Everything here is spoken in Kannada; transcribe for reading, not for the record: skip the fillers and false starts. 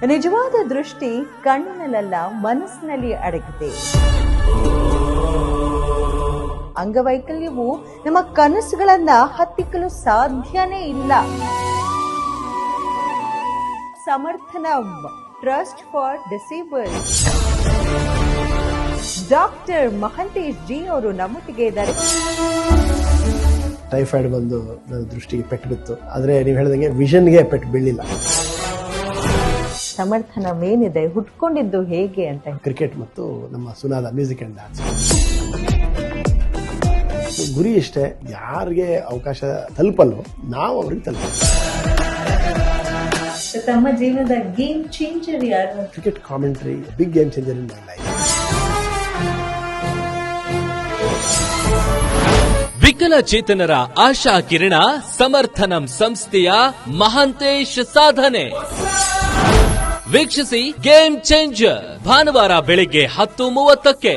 ನಿಜವಾದ ದೃಷ್ಟಿ ಕಣ್ಣಿನಲ್ಲ, ಮನಸ್ಸಿನಲ್ಲಿ ಅಡಗಿದೆ. ಅಂಗವೈಕಲ್ಯವು ನಮ್ಮ ಕನಸುಗಳನ್ನ ಹತ್ತಿಕ್ಕಲು ಸಾಧ್ಯನೇ ಇಲ್ಲ. Samarthanam trust for disable. Doctor Mahantesh G ಅವರು ನಮ್ಮೊಟ್ಟಿಗೆ ಇದ್ದಾರೆ. ಟೈಫಾಯ್ಡ್ ಬಂದು ನನ್ನ ದೃಷ್ಟಿಗೆ ಪೆಟ್ಟು ಬಿತ್ತು, ಆದ್ರೆ ನೀವು ಹೇಳಿದಂಗೆ ವಿಷನ್ಗೆ ಪೆಟ್ಟು ಬೀಳಿಲ್ಲ. ಸಮರ್ಥನಂ ಏನಿದೆ, ಹುಟ್ಕೊಂಡಿದ್ದು ಹೇಗೆ ಅಂತ? ಕ್ರಿಕೆಟ್ ಮತ್ತು ನಮ್ಮ ಸುನಾದ ಮ್ಯೂಸಿಕ್ ಅಂಡ್ ಡ್ಯಾನ್ಸ್. ಗುರಿ ಇಷ್ಟೇ, ಯಾರಿಗೆ ಅವಕಾಶ ತಲುಪಲ್ವೋ ನಾವು ಅವ್ರಿಗೆ ತಲುಪ. ತಮ್ಮ ಜೀವನದ ಗೇಮ್ ಚೇಂಜರ್ ಯಾರು? Cricket commentary big game changer in my life. ವಿಕಲಚೇತನರ ಆಶಾ ಕಿರಣ ಸಮರ್ಥನಂ ಸಂಸ್ಥೆಯ ಮಹಂತೇಶ್ ಸಾಧನೆ ವೀಕ್ಷಿಸಿ. ಗೇಮ್ ಚೇಂಜರ್ ಭಾನುವಾರ ಬೆಳಿಗ್ಗೆ 10:30ಕ್ಕೆ.